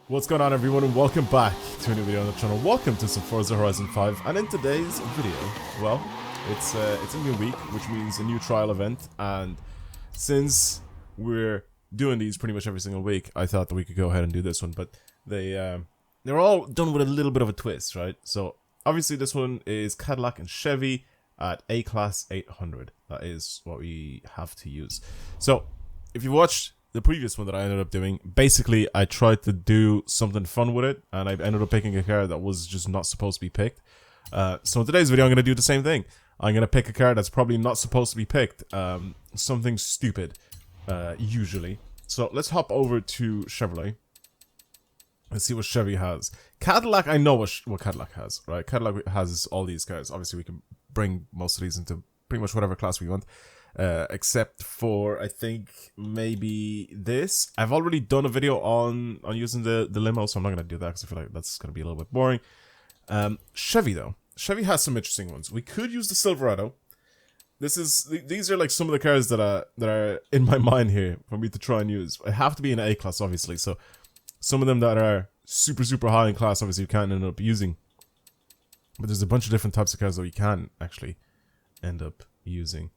What's going on, everyone, and welcome back to a new video on the channel. Welcome to some Forza Horizon 5, and in today's video, well, it's a new week, which means a new trial event, and since we're doing these pretty much every single week, I thought that we could go ahead and do this one, but they're all done with a little bit of a twist, right? So, obviously this one is Cadillac and Chevy at A-Class 800. That is what we have to use. So, if you watched the previous one that I ended up doing, basically I tried to do something fun with it, and I ended up picking a car that was just not supposed to be picked. So in today's video I'm going to do the same thing. I'm going to pick a car that's probably not supposed to be picked. Something stupid, usually. So let's hop over to Chevrolet. Let's see what Chevy has. Cadillac, I know what Cadillac has, right? Cadillac has all these cars. Obviously we can bring most of these into pretty much whatever class we want. Except for, I think, maybe this. I've already done a video on using the limo, so I'm not going to do that because I feel like that's going to be a little bit boring. Chevy, though. Chevy has some interesting ones. We could use the Silverado. These are like some of the cars that are in my mind here for me to try and use. I have to be in an A-class, obviously, so some of them that are super, super high in class, obviously, you can't end up using. But there's a bunch of different types of cars that you can actually end up using.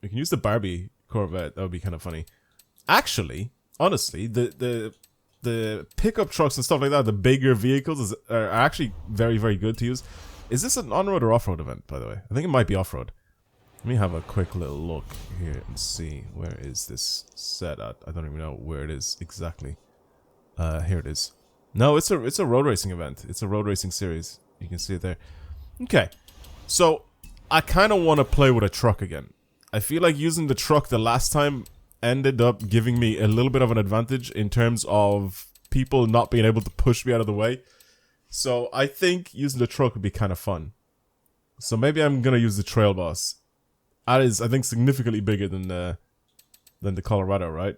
We can use the Barbie Corvette. That would be kind of funny. Actually, honestly, the pickup trucks and stuff like that, the bigger vehicles are actually very, very good to use. Is this an on-road or off-road event, by the way? I think it might be off-road. Let me have a quick little look here and see where is this set at. I don't even know where it is exactly. Here it is. No, it's a road racing event. It's a road racing series. You can see it there. Okay, so I kind of want to play with a truck again. I feel like using the truck the last time ended up giving me a little bit of an advantage in terms of people not being able to push me out of the way. So I think using the truck would be kind of fun. So maybe I'm going to use the Trail Boss. That is, I think, significantly bigger than the Colorado, right?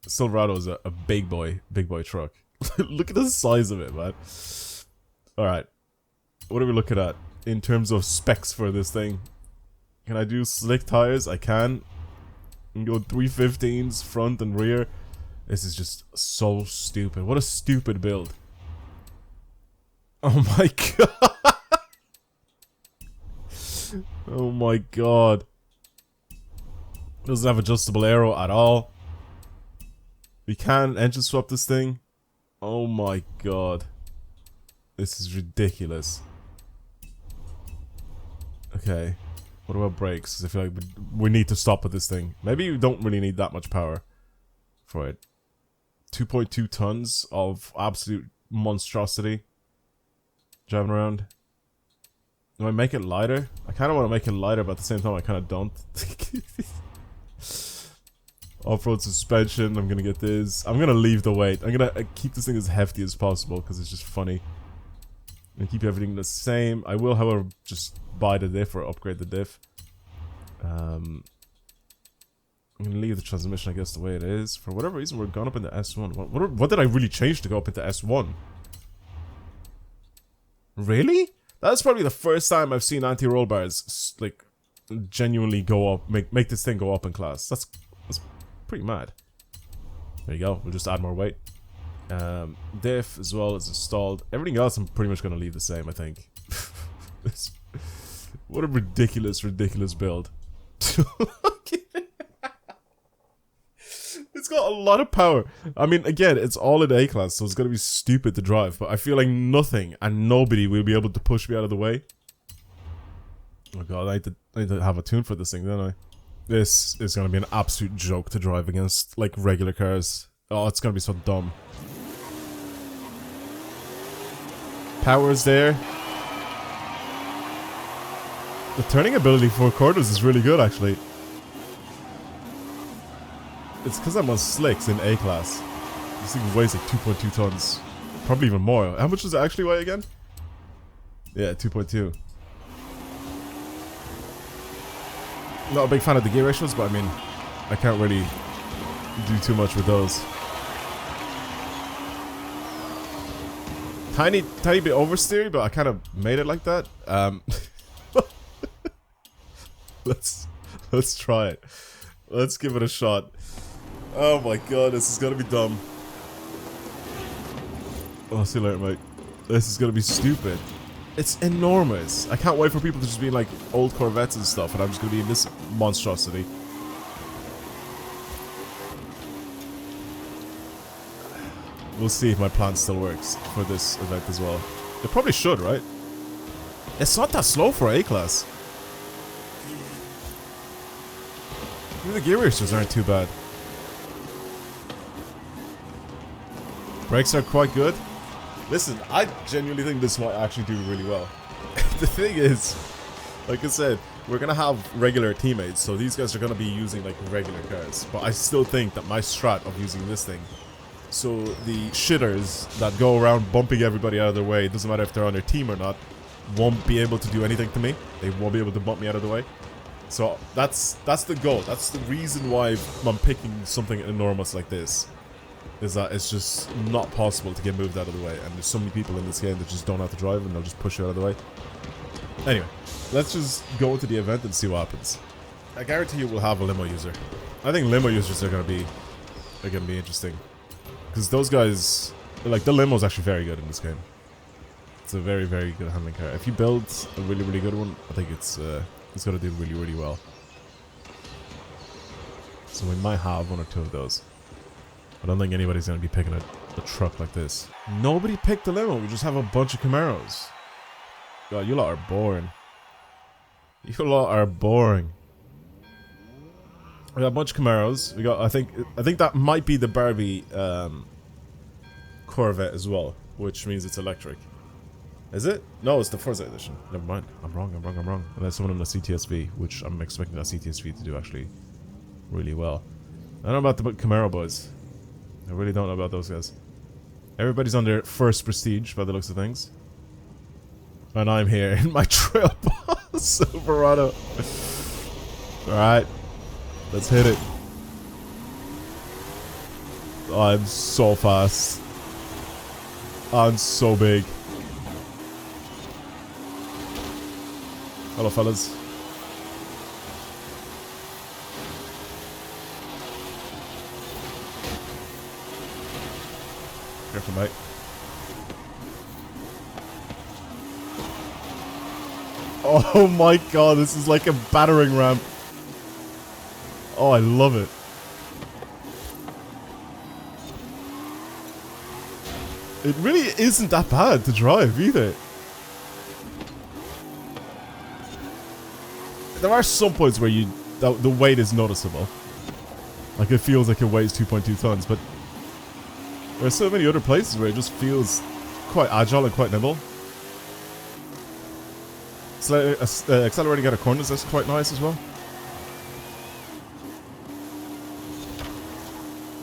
The Silverado is a big boy truck. Look at the size of it, man. Alright. What are we looking at in terms of specs for this thing? Can I do slick tires? I can. I can go 315s front and rear. This is just so stupid. What a stupid build. Oh my god. Oh my god. Doesn't have adjustable aero at all. We can engine swap this thing. Oh my god. This is ridiculous. Okay. What about brakes? Because I feel like we need to stop with this thing. Maybe you don't really need that much power for it. 2.2 tons of absolute monstrosity driving around. Do I make it lighter? I kind of want to make it lighter, but at the same time I kind of don't. Off-road suspension, I'm going to get this. I'm going to leave the weight. I'm going to keep this thing as hefty as possible because it's just funny. And keep everything the same. I will, however, just buy the diff or upgrade the diff. I'm gonna leave the transmission, I guess, the way it is. For whatever reason, we're gone up into S1. What did I really change to go up into S1? Really? That's probably the first time I've seen anti-roll bars like genuinely go up, make this thing go up in class. That's pretty mad. There you go. We'll just add more weight. Diff as well is installed. Everything else I'm pretty much gonna leave the same, I think. What a ridiculous build. It's got a lot of power. I mean, again, it's all in A-Class, so it's gonna be stupid to drive, but I feel like nothing and nobody will be able to push me out of the way. Oh god, I need to have a tune for this thing, don't I? This is gonna be an absolute joke to drive against, like, regular cars. Oh, it's gonna be so dumb. Power's there. The turning ability for corners is really good, actually. It's because I'm on slicks in A-Class. This thing weighs like 2.2 tons. Probably even more. How much does it actually weigh again? Yeah, 2.2. Not a big fan of the gear ratios, but I mean, I can't really do too much with those. Tiny bit oversteery, but I kind of made it like that. Let's try it. Let's give it a shot. Oh my god, this is gonna be dumb. Oh, see you later, mate. This is gonna be stupid. It's enormous. I can't wait for people to just be in like old Corvettes and stuff, and I'm just gonna be in this monstrosity. We'll see if my plan still works for this event as well. It probably should, right? It's not that slow for A-Class. Even the gear ratios aren't too bad. Brakes are quite good. Listen, I genuinely think this might actually do really well. The thing is, like I said, we're gonna have regular teammates, so these guys are gonna be using like regular cars. But I still think that my strat of using this thing, so the shitters that go around bumping everybody out of their way, it doesn't matter if they're on their team or not, won't be able to do anything to me. They won't be able to bump me out of the way. So that's the goal. That's the reason why I'm picking something enormous like this. Is that it's just not possible to get moved out of the way, and there's so many people in this game that just don't have to drive and they'll just push you out of the way. Anyway, let's just go to the event and see what happens. I guarantee you we'll have a limo user. I think limo users are gonna be interesting, because those guys, like, the limo is actually very good in this game. It's a very, very good handling car. If you build a really, really good one, I think it's gonna do really, really well. So we might have one or two of those. I don't think anybody's going to be picking a truck like this. Nobody picked a limo. We just have a bunch of Camaros. God, you lot are boring. You lot are boring. We got a bunch of Camaros. We got, I think that might be the Barbie Corvette as well, which means it's electric. Is it? No, it's the Forza edition. Never mind. I'm wrong. And there's someone in the CTSV, which I'm expecting that CTSV to do actually really well. I don't know about the Camaro boys. I really don't know about those guys. Everybody's on their first prestige by the looks of things. And I'm here in my trail boss Silverado. Alright. Let's hit it. I'm so fast. I'm so big. Hello, fellas. Careful, mate. Oh my god, this is like a battering ram. Oh, I love it. It really isn't that bad to drive either. There are some points where the weight is noticeable. Like, it feels like it weighs 2.2 tons, but there are so many other places where it just feels quite agile and quite nimble. Accelerating out of corners is quite nice as well.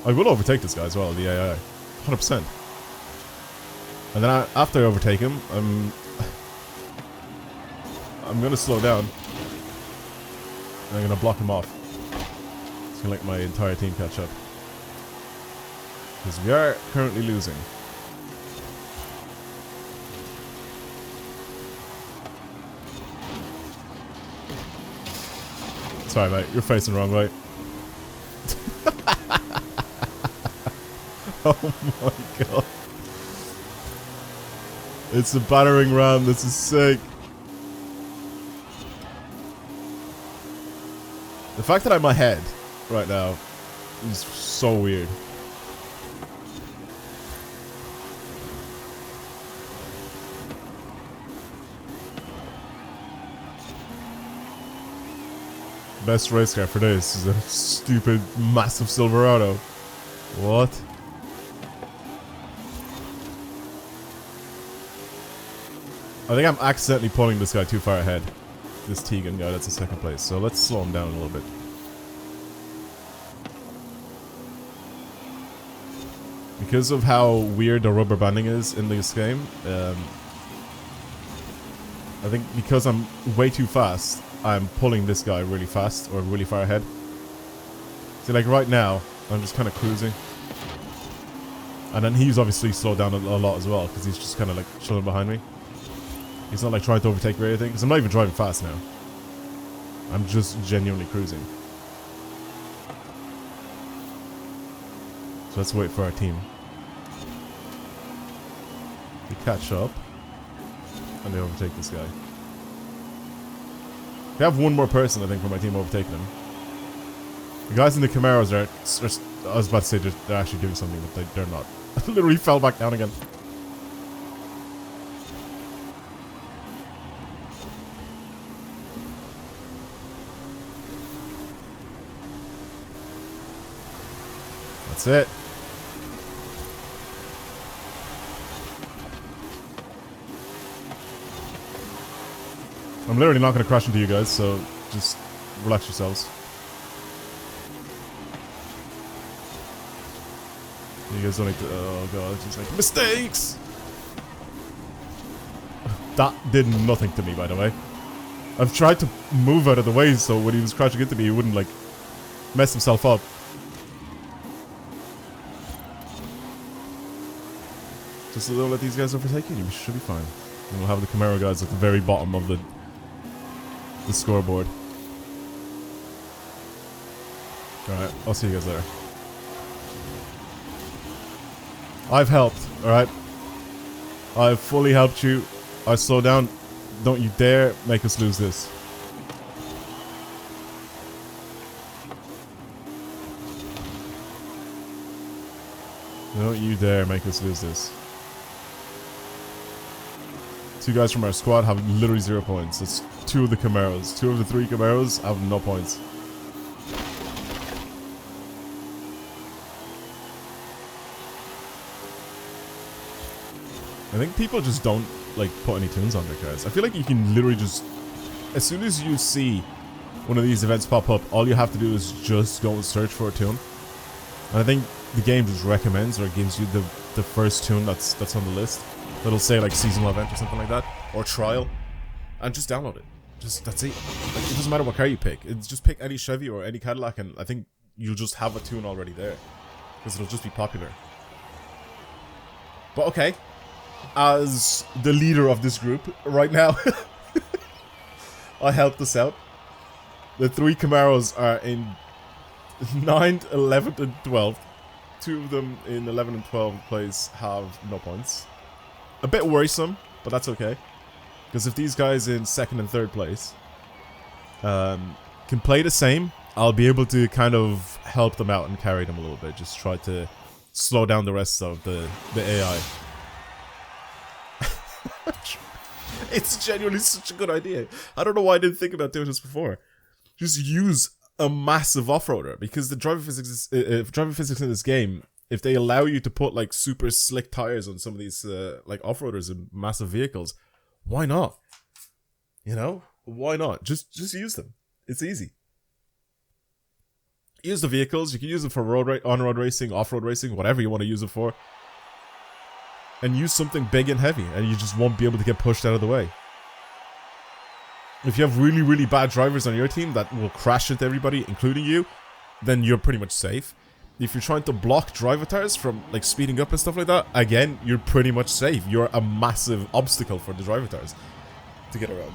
I will overtake this guy as well, the AI. 100%. And then after I overtake him, I'm gonna slow down. And I'm gonna block him off. It's gonna let my entire team catch up. Because we are currently losing. Sorry, mate. You're facing the wrong way. Oh my god. It's a battering ram. This is sick. The fact that I'm ahead right now is so weird. Best race car for this is a stupid, massive Silverado. What? I think I'm accidentally pulling this guy too far ahead. This Tegan guy, that's in second place. So let's slow him down a little bit. Because of how weird the rubber banding is in this game, I think because I'm way too fast, I'm pulling this guy really fast or really far ahead. See, like right now, I'm just kind of cruising. And then he's obviously slowed down a lot as well, because he's just kind of like chilling behind me. He's not like trying to overtake or anything, because I'm not even driving fast now. I'm just genuinely cruising. So let's wait for our team. to catch up. And they overtake this guy. We have one more person, I think, for my team overtaking him. The guys in the Camaros are I was about to say they're actually doing something, but they're not. I literally fell back down again. That's it. I'm literally not going to crash into you guys, so just relax yourselves. You guys don't need to... Oh god, just like... Mistakes! That did nothing to me, by the way. I've tried to move out of the way so when he was crashing into me, he wouldn't, like, mess himself up. Just don't let these guys overtake you, you should be fine. And we'll have the Camaro guys at the very bottom of the scoreboard. Alright, I'll see you guys later. I've helped, alright? I've fully helped you. I slow down. Don't you dare make us lose this. Don't you dare make us lose this. Two guys from our squad have literally 0 points. It's two of the Camaros. Two of the three Camaros have no points. I think people just don't like put any tunes on their cars. I feel like you can literally just, as soon as you see one of these events pop up, all you have to do is just go and search for a tune. And I think the game just recommends or gives you the first tune that's on the list. That'll say like seasonal event or something like that, or trial, and just download it. Just that's it. Like, it doesn't matter what car you pick. It's just pick any Chevy or any Cadillac, and I think you'll just have a tune already there, because it'll just be popular. But okay, as the leader of this group right now, I helped us out. The three Camaros are in 9th, 11th, and 12th. Two of them in 11 and 12th place have no points. A bit worrisome, but that's okay. Because if these guys in 2nd and 3rd place can play the same, I'll be able to kind of help them out and carry them a little bit. Just try to slow down the rest of the AI. It's genuinely such a good idea. I don't know why I didn't think about doing this before. Just use a massive off-roader, because the driving physics in this game, if they allow you to put like super slick tires on some of these like off-roaders and massive vehicles, why not? You know, why not? Just use them. It's easy. Use the vehicles. You can use them for on-road racing, off-road racing, whatever you want to use it for. And use something big and heavy, and you just won't be able to get pushed out of the way. If you have really, really bad drivers on your team that will crash into everybody, including you, then you're pretty much safe. If you're trying to block drivatars from like speeding up and stuff like that, again, you're pretty much safe. You're a massive obstacle for the drivatars to get around.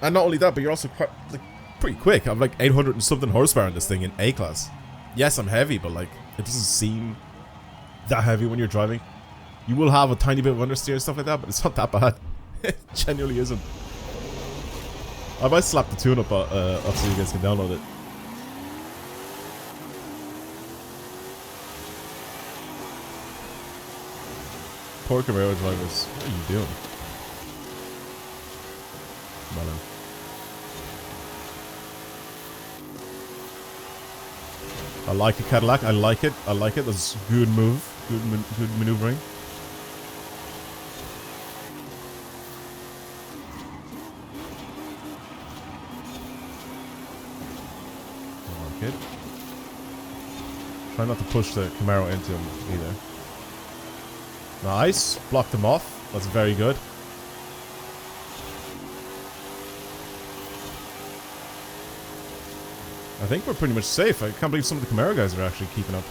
And not only that, but you're also quite, like, pretty quick. I'm like 800 and something horsepower in this thing in A class. Yes, I'm heavy, but like, it doesn't seem that heavy when you're driving. You will have a tiny bit of understeer and stuff like that, but it's not that bad. It genuinely isn't. I might slap the tune up so you guys can download it. Poor Camaro drivers. What are you doing? Come on in. I like a Cadillac. I like it. I like it. That's a good move. Good maneuvering. Good. Try not to push the Camaro into him either. Nice. Blocked him off. That's very good. I think we're pretty much safe. I can't believe some of the Camaro guys are actually keeping up.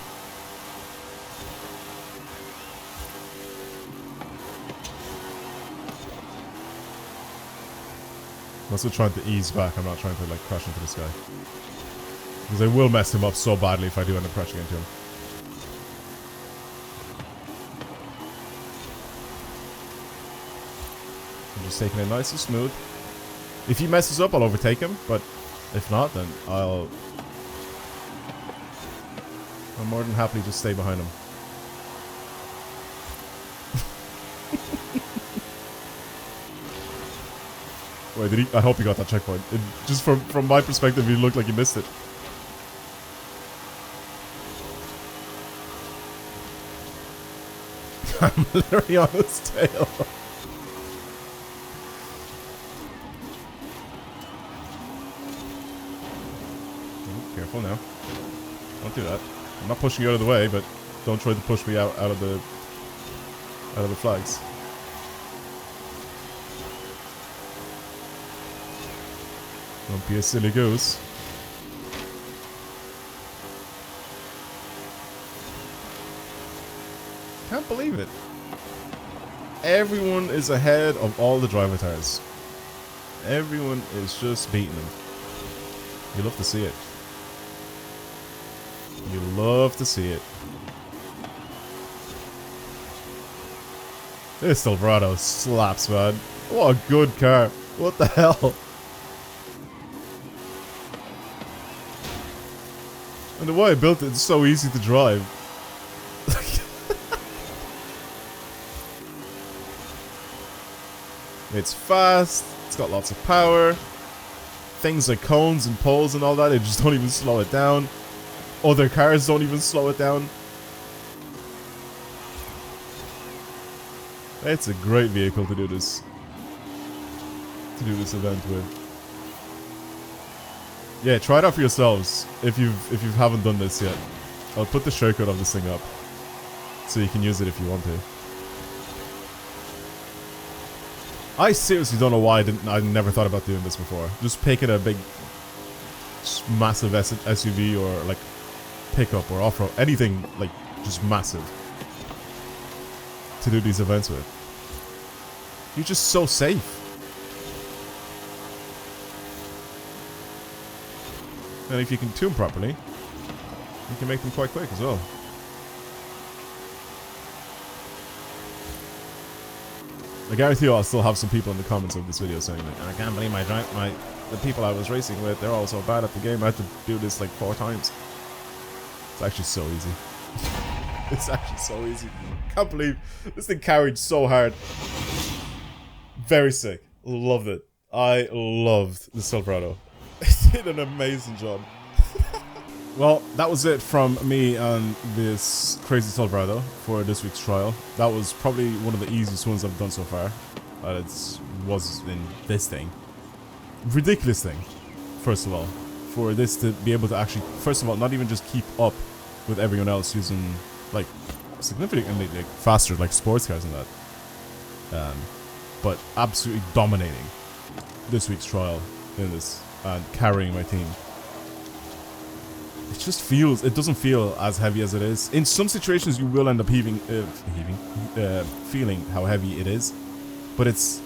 I'm also trying to ease back. I'm not trying to like crash into this guy. Because I will mess him up so badly if I do end up crashing into him. just taking it nice and smooth. If he messes up, I'll overtake him, but if not, then I'll more than happily just stay behind him. Wait, did he? I hope he got that checkpoint. Just from my perspective, he looked like he missed it. I'm literally on his tail. Careful now. Don't do that. I'm not pushing you out of the way, but don't try to push me out of the flags. Don't be a silly goose. Can't believe it. Everyone is ahead of all the driver tires. Everyone is just beating them. You love to see it. You love to see it. This Silverado slaps, man. What a good car. What the hell? And the way I built it, it's so easy to drive. It's fast, it's got lots of power. Things like cones and poles and all that, they just don't even slow it down. Other cars don't even slow it down. It's a great vehicle to do this. Event with. Yeah, try it out for yourselves if you haven't done this yet. I'll put the shortcut of this thing up so you can use it if you want to. I seriously don't know why I never thought about doing this before. Just picking a big, massive SUV or like pickup or off-road, anything like just massive to do these events with. You're just so safe. And if you can tune properly, you can make them quite quick as well. I guarantee you I'll still have some people in the comments of this video saying like, I can't believe the people I was racing with, they're all so bad at the game, I had to do this like 4 times. It's actually so easy. It's actually so easy. Can't believe this thing carried so hard. Very sick. Loved it. I loved the Silverado. It did an amazing job. Well, that was it from me and this crazy Silverado for this week's trial. That was probably one of the easiest ones I've done so far. It was in this thing. Ridiculous thing, first of all. For this to be able to actually, first of all, not even just keep up with everyone else using, like, significantly like, faster, like, sports cars and that. But absolutely dominating this week's trial in this and carrying my team. It just feels, it doesn't feel as heavy as it is. In some situations you will end up feeling how heavy it is. But it's,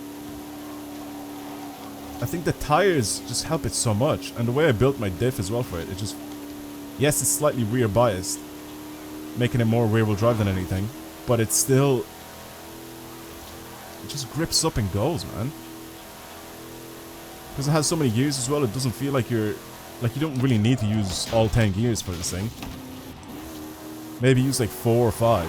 I think the tires just help it so much. And the way I built my diff as well for it, it just, yes, it's slightly rear biased, making it more rear wheel drive than anything. But it's still, it just grips up and goes, man. Because it has so many gears as well, it doesn't feel like you're, like you don't really need to use all 10 gears for this thing. Maybe use like 4 or 5.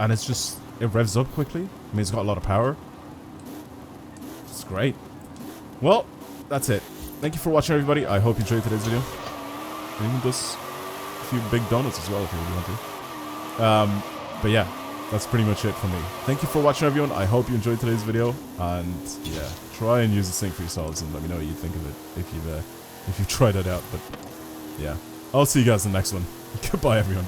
And it's just, it revs up quickly. I mean, it's got a lot of power. It's great. Well, that's it. Thank you for watching, everybody. I hope you enjoyed today's video. And even just a few big donuts as well if you really want to. But yeah, that's pretty much it for me. Thank you for watching, everyone. I hope you enjoyed today's video. And yeah, try and use this thing for yourselves and let me know what you think of it if you've tried it out. But yeah, I'll see you guys in the next one. Goodbye, everyone.